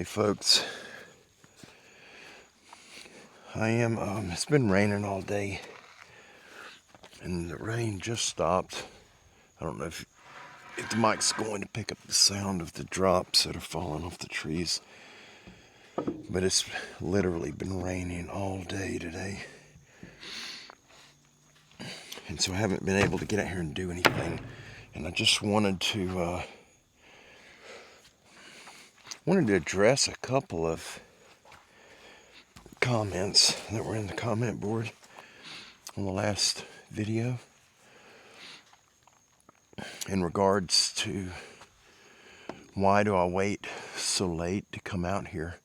Hey folks, it's been raining all day and the rain just stopped. I don't know if the mic's going to pick up the sound of the drops that are falling off the trees, but it's literally been raining all day today. And so I haven't been able to get out here and do anything. And I just wanted to address a couple of comments that were in the comment board on the last video in regards to why do I wait so late to come out here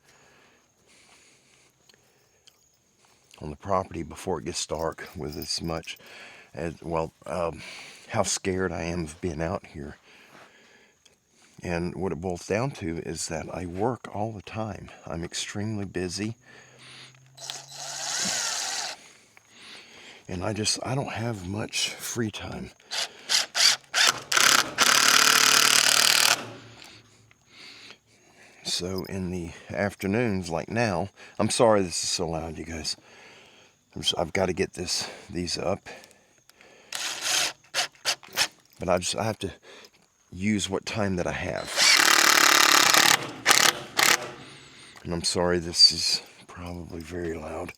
on the property before it gets dark with as much as, how scared I am of being out here. And what it boils down to is that I work all the time. I'm extremely busy. And I don't have much free time. So in the afternoons, like now, I'm sorry this is so loud, you guys. I've got to get these up. But I have to use what time that I have. And I'm sorry this is probably very loud.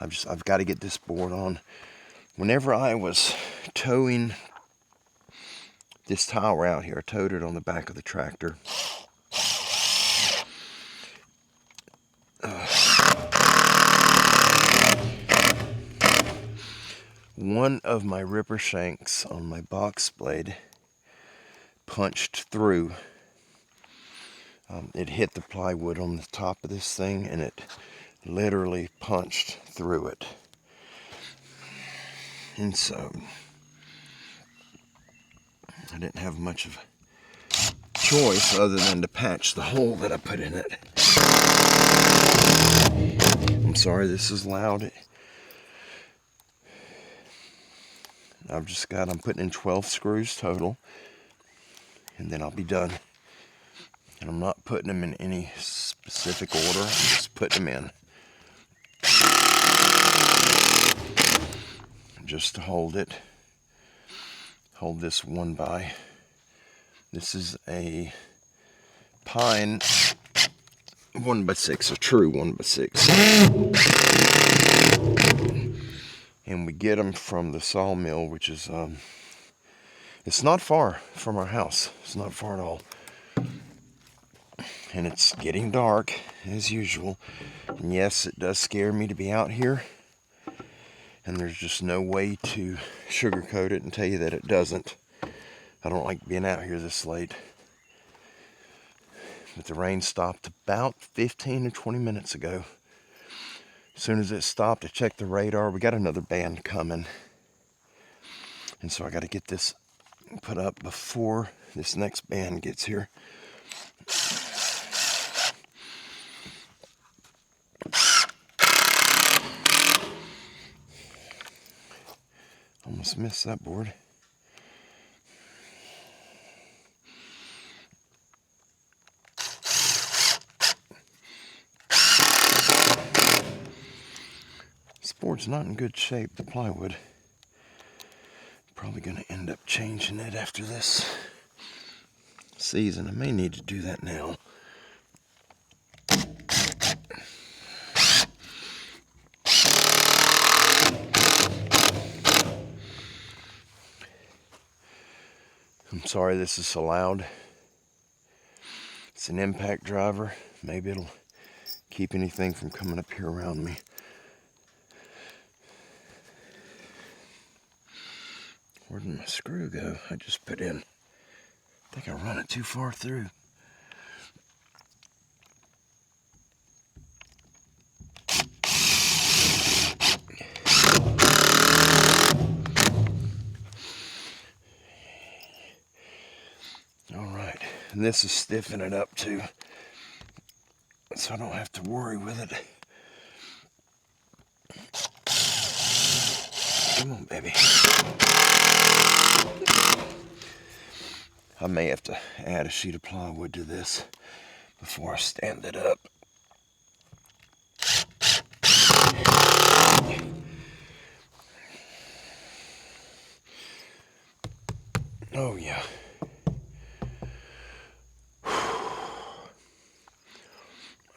I've got to get this board on. Whenever I was towing this tower out here, I towed it on the back of the tractor. One of my ripper shanks on my box blade punched through. It hit the plywood on the top of this thing and it literally punched through it. And so I didn't have much of a choice other than to patch the hole that I put in it. I'm sorry this is loud. I'm putting in 12 screws total, and then I'll be done. And I'm not putting them in any specific order, I'm just putting them in. Just to hold this one by. This is a pine 1x6, a true 1x6. And we get them from the sawmill, which is, it's not far from our house. It's not far at all. And it's getting dark, as usual. And yes, it does scare me to be out here. And there's just no way to sugarcoat it and tell you that it doesn't. I don't like being out here this late. But the rain stopped about 15 to 20 minutes ago. As soon as it stopped, I checked the radar. We got another band coming. And so I got to get this put up before this next band gets here. Almost missed that board. This board's not in good shape, the plywood. Probably going to end up changing it after this season. I may need to do that now. I'm sorry this is so loud. It's an impact driver. Maybe it'll keep anything from coming up here around me. Where did my screw go? I just put in. I think I run it too far through. Alright, and this is stiffening it up too, so I don't have to worry with it. Come on, baby. I may have to add a sheet of plywood to this before I stand it up. Oh yeah.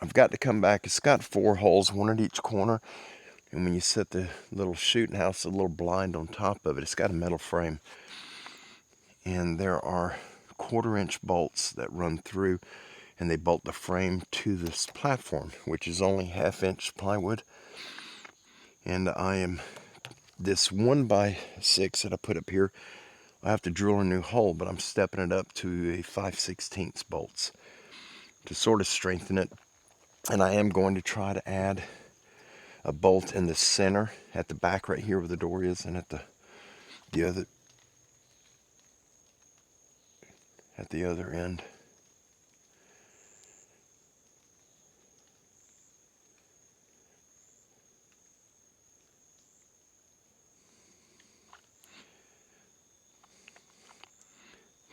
I've got to come back. It's got 4 holes, one at each corner. And when you set the little shooting house, a little blind on top of it, it's got a metal frame. And there are 1/4-inch bolts that run through, and they bolt the frame to this platform, which is only 1/2-inch plywood. And this 1x6 that I put up here, I have to drill a new hole, but I'm stepping it up to a 5/16 bolts to sort of strengthen it. And I am going to try to add a bolt in the center at the back right here where the door is, and at the other end.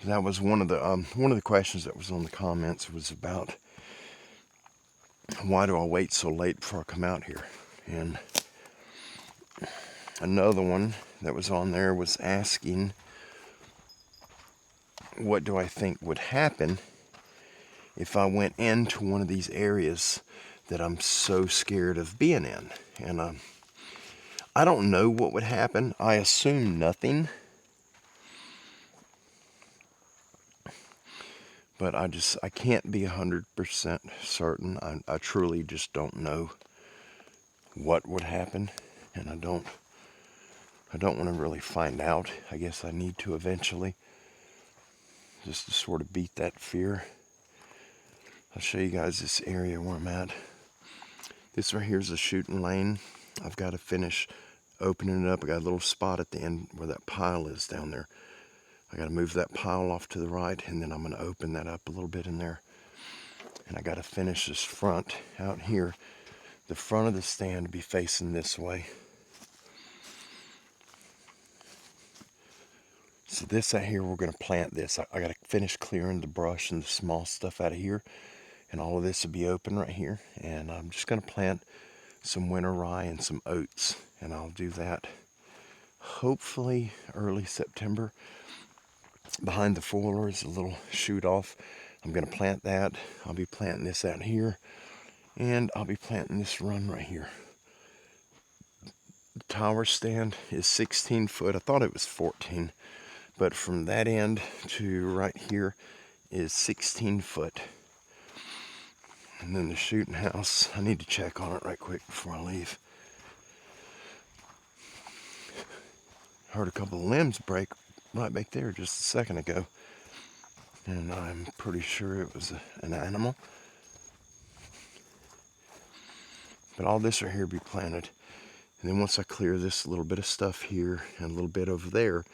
That was one of the questions that was on the comments, was about why do I wait so late before I come out here. And another one that was on there was asking, what do I think would happen if I went into one of these areas that I'm so scared of being in. And I don't know what would happen. I assume nothing. But I can't be 100% certain. I truly just don't know what would happen. And I don't want to really find out. I guess I need to eventually, just to sort of beat that fear. I'll show you guys this area where I'm at. This right here is a shooting lane. I've got to finish opening it up. I got a little spot at the end where that pile is down there. I got to move that pile off to the right, and then I'm going to open that up a little bit in there. And I got to finish this front out here. The front of the stand to be facing this way. So this out here, we're going to plant this. I got to finish clearing the brush and the small stuff out of here. And all of this will be open right here. And I'm just going to plant some winter rye and some oats. And I'll do that hopefully early September. Behind the foiler is a little shoot off. I'm going to plant that. I'll be planting this out here. And I'll be planting this run right here. The tower stand is 16 foot. I thought it was 14. But from that end to right here is 16 foot. And then the shooting house, I need to check on it right quick before I leave. Heard a couple of limbs break right back there just a second ago. And I'm pretty sure it was an animal. But all this right here will be planted. And then once I clear this little bit of stuff here and a little bit over there,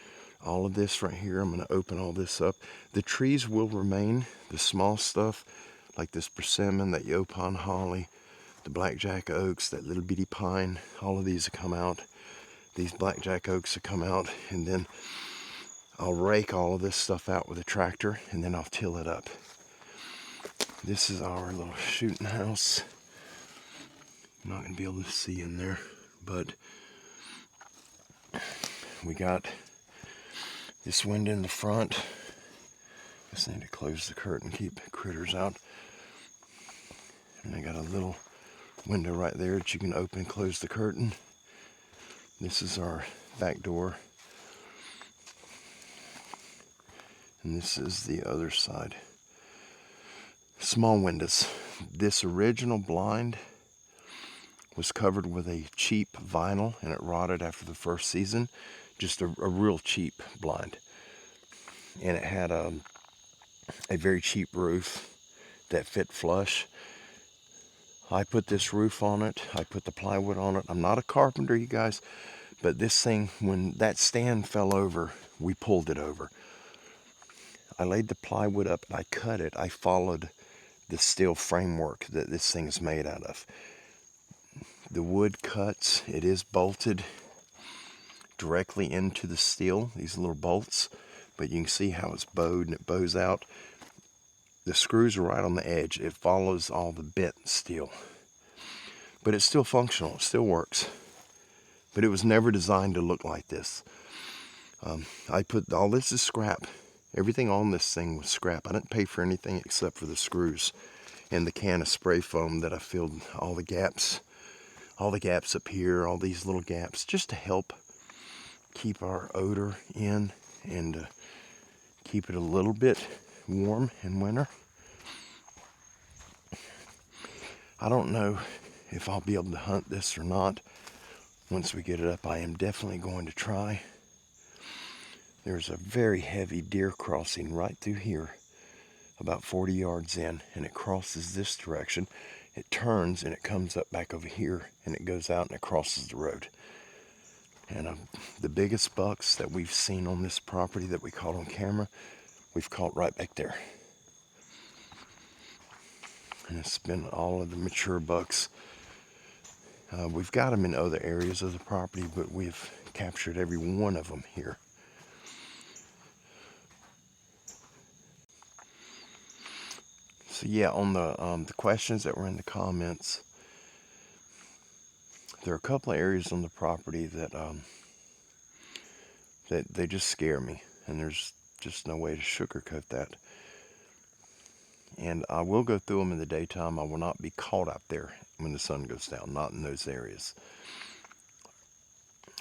all of this right here, I'm going to open all this up. The trees will remain, the small stuff, like this persimmon, that Yaupon holly, the blackjack oaks, that little bitty pine, all of these will come out. These blackjack oaks will come out, and then I'll rake all of this stuff out with a tractor, and then I'll till it up. This is our little shooting house. You're not going to be able to see in there, but we got this window in the front. Just need to close the curtain, keep critters out. And I got a little window right there that you can open and close the curtain. This is our back door. And this is the other side. Small windows. This original blind was covered with a cheap vinyl, and it rotted after the first season. Just a real cheap blind. And it had a very cheap roof that fit flush. I put this roof on it. I put the plywood on it. I'm not a carpenter, you guys, but this thing, when that stand fell over, we pulled it over. I laid the plywood up and I cut it. I followed the steel framework that this thing is made out of. The wood cuts, it is bolted directly into the steel, these little bolts, but you can see how it's bowed and it bows out. the screws are right on the edge. It follows all the bent steel. But it's still functional. It still works. But it was never designed to look like this. I put all this is scrap. Everything on this thing was scrap. I didn't pay for anything except for the screws and the can of spray foam that I filled all the gaps up here, all these little gaps, just to help keep our odor in and keep it a little bit warm in winter. I don't know if I'll be able to hunt this or not once we get it up. I am definitely going to try. There's a very heavy deer crossing right through here, about 40 yards in, and it crosses this direction. It turns and it comes up back over here, and it goes out and it crosses the road. And the biggest bucks that we've seen on this property that we caught on camera, we've caught right back there. And it's been all of the mature bucks. We've got them in other areas of the property, but we've captured every one of them here. So yeah, on the questions that were in the comments, there are a couple of areas on the property that that they just scare me, and there's just no way to sugarcoat that. And I will go through them in the daytime. I will not be caught out there when the sun goes down, not in those areas.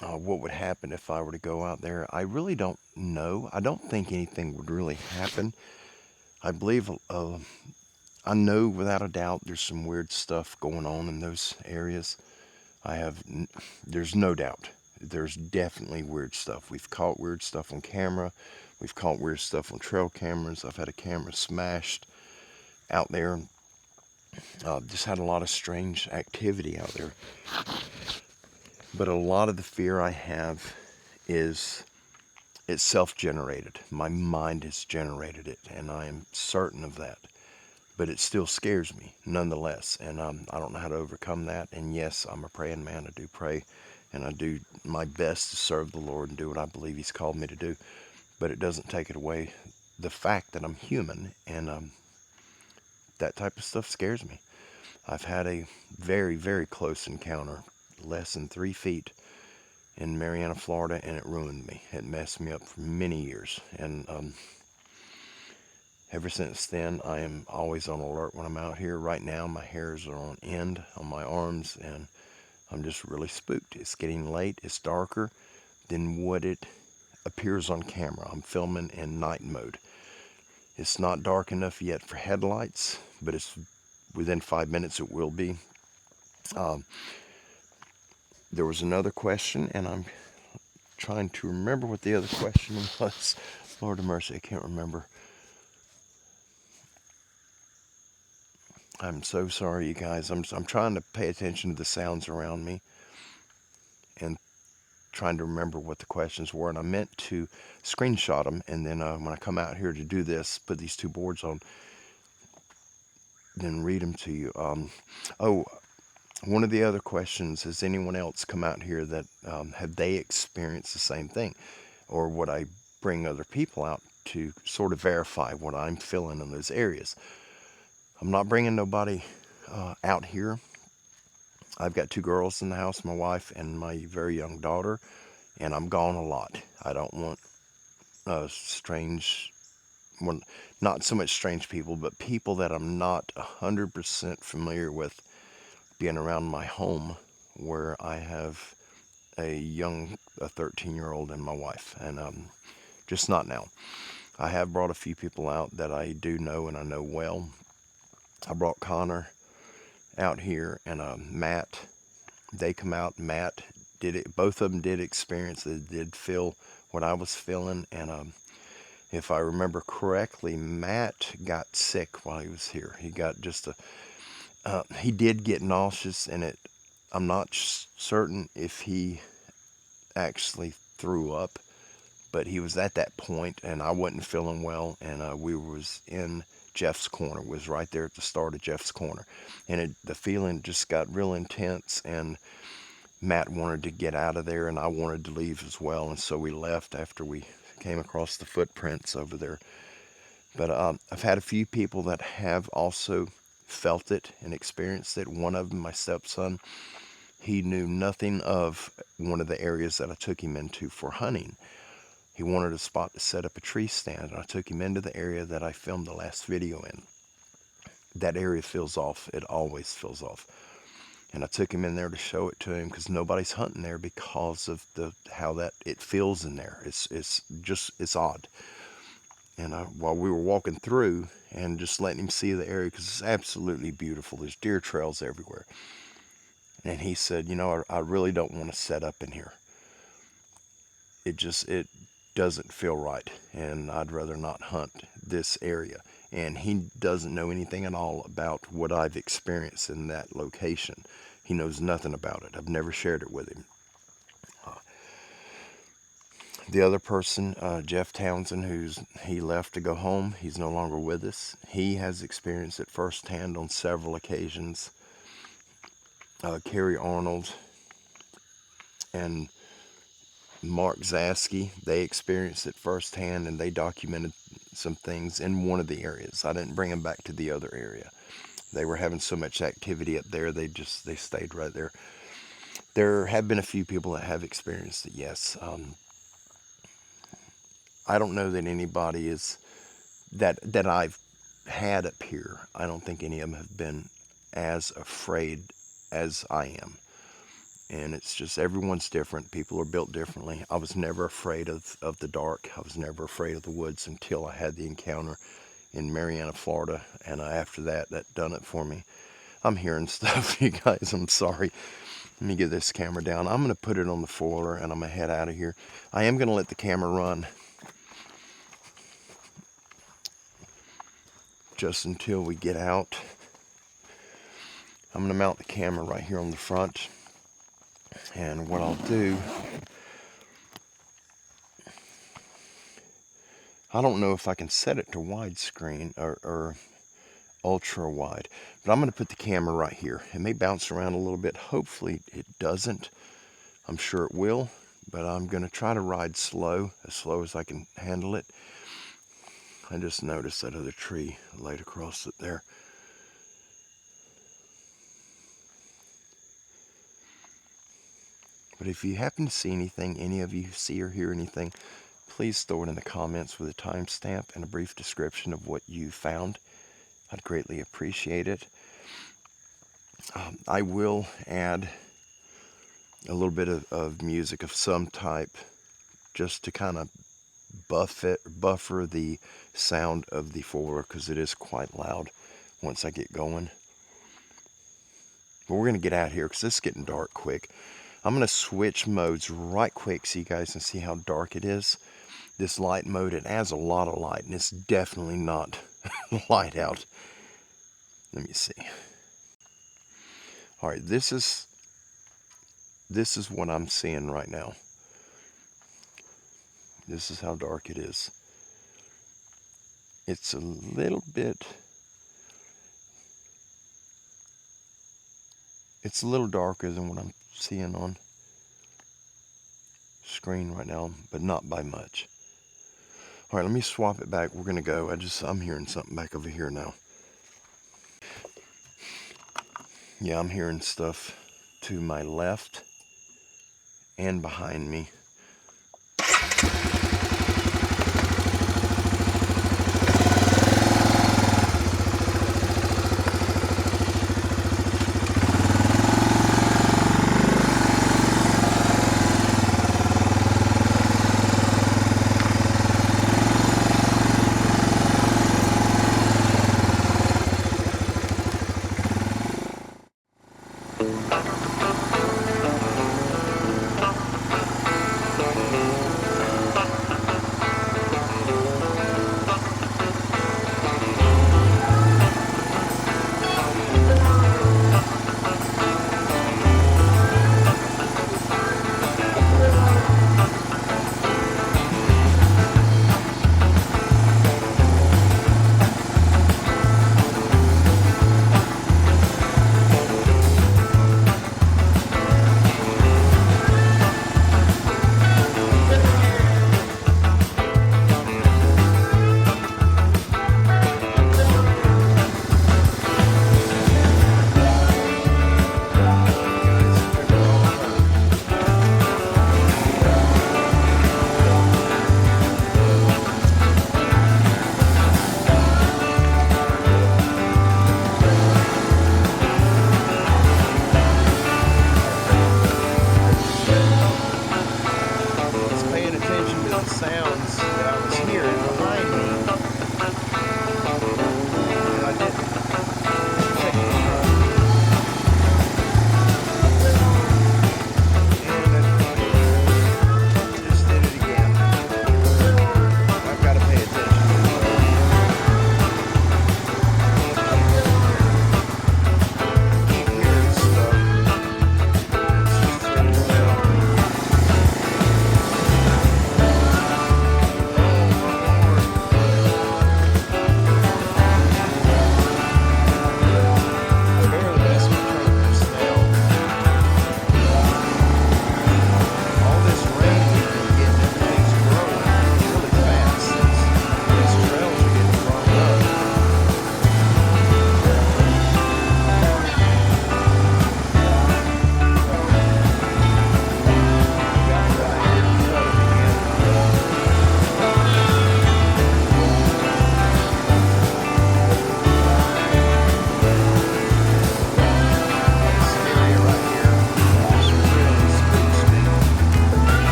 What would happen if I were to go out there? I really don't know. I don't think anything would really happen. I believe, I know without a doubt there's some weird stuff going on in those areas. There's no doubt. There's definitely weird stuff. We've caught weird stuff on camera. We've caught weird stuff on trail cameras. I've had a camera smashed out there. Just had a lot of strange activity out there. But a lot of the fear I have is it's self-generated. My mind has generated it, and I am certain of that. But it still scares me nonetheless, and I don't know how to overcome that. And yes, I'm a praying man. I do pray, and I do my best to serve the Lord and do what I believe He's called me to do. But it doesn't take it away the fact that I'm human, and that type of stuff scares me. I've had a very, very close encounter, less than 3 feet, in Marianna, Florida, and it ruined me. It messed me up for many years, and ever since then, I am always on alert when I'm out here. Right now, my hairs are on end on my arms, and I'm just really spooked. It's getting late. It's darker than what it appears on camera. I'm filming in night mode. It's not dark enough yet for headlights, but it's within 5 minutes it will be. There was another question, and I'm trying to remember what the other question was. Lord of mercy, I can't remember. I'm so sorry, you guys. I'm trying to pay attention to the sounds around me and trying to remember what the questions were. And I meant to screenshot them, and then when I come out here to do this, put these 2 boards on, then read them to you. One of the other questions, has anyone else come out here that have they experienced the same thing? Or would I bring other people out to sort of verify what I'm feeling in those areas? I'm not bringing nobody out here. I've got 2 girls in the house, my wife and my very young daughter, and I'm gone a lot. I don't want well, not so much strange people, but people that I'm not 100% familiar with being around my home, where I have a 13-year-old and my wife, and just not now. I have brought a few people out that I do know and I know well. I brought Connor out here, and Matt. They come out. Matt did it. Both of them did experience. They did feel what I was feeling, and if I remember correctly, Matt got sick while he was here. He got just he did get nauseous, and I'm not certain if he actually threw up, but he was at that point, and I wasn't feeling well, and we was in Jeff's corner, was right there at the start of Jeff's corner, and the feeling just got real intense, and Matt wanted to get out of there, and I wanted to leave as well, and so we left after we came across the footprints over there. But I've had a few people that have also felt it and experienced it. One of them, my stepson, he knew nothing of one of the areas that I took him into for hunting. He wanted a spot to set up a tree stand, and I took him into the area that I filmed the last video in. That area fills off. It always fills off. And I took him in there to show it to him because nobody's hunting there because of how that it feels in there. It's odd. And while we were walking through and just letting him see the area, because it's absolutely beautiful. There's deer trails everywhere. And he said, I really don't want to set up in here. It doesn't feel right, and I'd rather not hunt this area. And he doesn't know anything at all about what I've experienced in that location. He knows nothing about it. I've never shared it with him. The other person, Jeff Townsend, he left to go home. He's no longer with us. He has experienced it firsthand on several occasions. Kerry Arnold and Mark Zaski, they experienced it firsthand, and they documented some things in one of the areas. I didn't bring them back to the other area. They were having so much activity up there, they stayed right there. There have been a few people that have experienced it, yes. I don't know that anybody is that I've had up here. I don't think any of them have been as afraid as I am. And it's just, everyone's different. People are built differently. I was never afraid of the dark. I was never afraid of the woods until I had the encounter in Marianna, Florida. And after that done it for me. I'm hearing stuff, you guys. I'm sorry. Let me get this camera down. I'm going to put it on the foiler, and I'm going to head out of here. I am going to let the camera run just until we get out. I'm going to mount the camera right here on the front. And what I'll do, I don't know if I can set it to widescreen or ultra wide, but I'm going to put the camera right here. It may bounce around a little bit. Hopefully it doesn't. I'm sure it will, but I'm going to try to ride slow as I can handle it. I just noticed that other tree laid across it there. But if you happen to see anything, any of you see or hear anything, please throw it in the comments with a timestamp and a brief description of what you found. I'd greatly appreciate it. I will add a little bit of music of some type just to kind of buffer the sound of the foiler, because it is quite loud once I get going. But we're going to get out here because it's getting dark quick. I'm going to switch modes right quick so you guys can see how dark it is. This light mode, it adds a lot of light, and it's definitely not light out. Let me see. All right, this is what I'm seeing right now. This is how dark it is. It's a little darker than what I'm seeing on screen right now, but not by much. All right, let me swap it back. We're gonna go. I'm hearing something back over here now. Yeah, I'm hearing stuff to my left and behind me.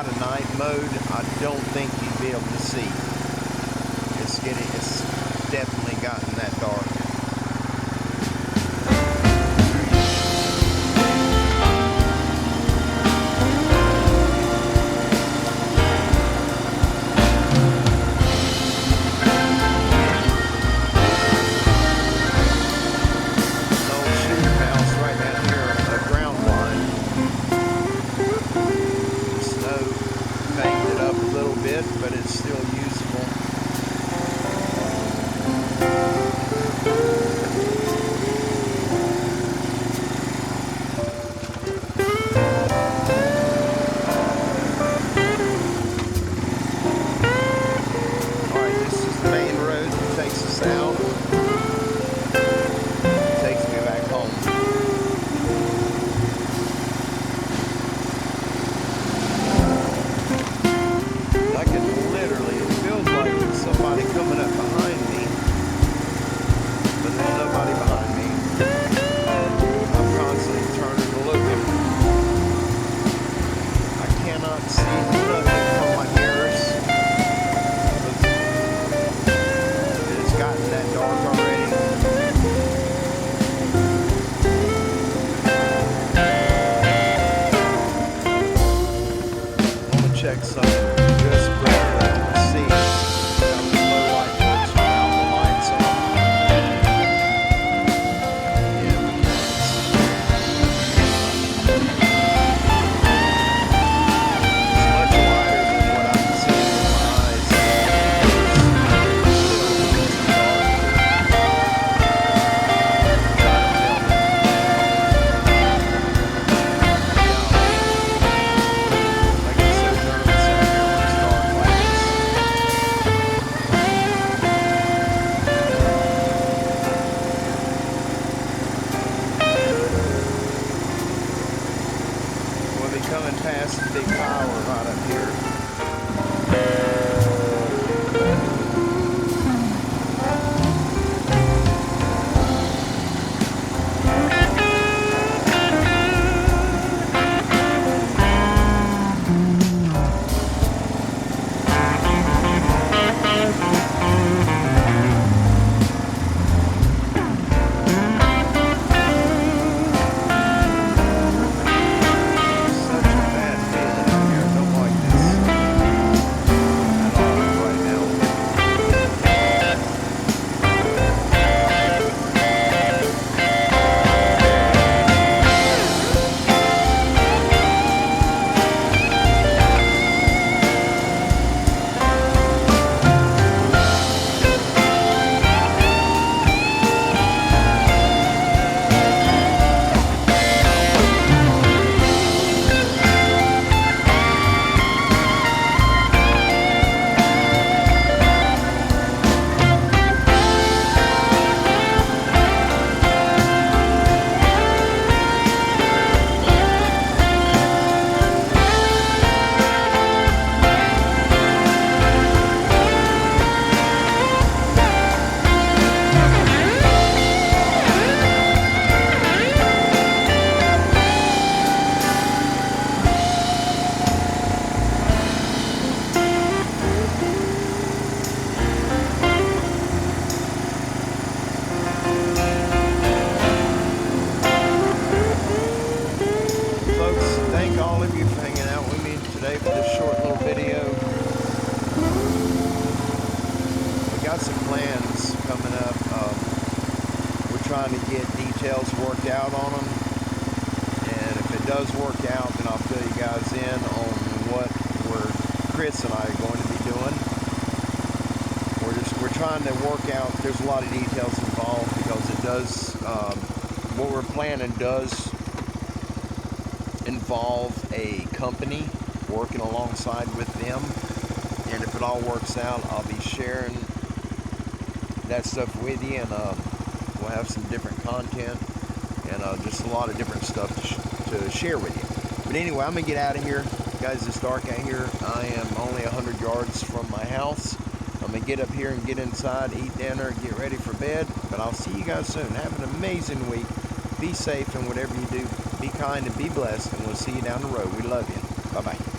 out of night mode, I don't think you'd be able to see. It's definitely gotten that dark. But it's still usable. Alright, this is the main road that takes us out. It takes me back home. I can literally, it feels like there's somebody coming up behind me, but there's nobody behind me. I'm constantly turning to look at me. I cannot see nothing from my mirrors. It's gotten that dark already. I'm gonna check something. Coming past the big tower right up here. Today for this short little video. We got some plans coming up. We're trying to get details worked out on them, and if it does work out, then I'll fill you guys in on what Chris and I are going to be doing. We're trying to work out. There's a lot of details involved because it does. What we're planning does involve a company working alongside with them, and if it all works out, I'll be sharing that stuff with you, and we'll have some different content and just a lot of different stuff to share with you. But anyway, I'm gonna get out of here, guys. It's dark out here. I am only 100 yards from my house. I'm gonna get up here and get inside, eat dinner, get ready for bed. But I'll see you guys soon. Have an amazing week. Be safe, and whatever you do, be kind and be blessed, and we'll see you down the road. We love you. Bye-bye.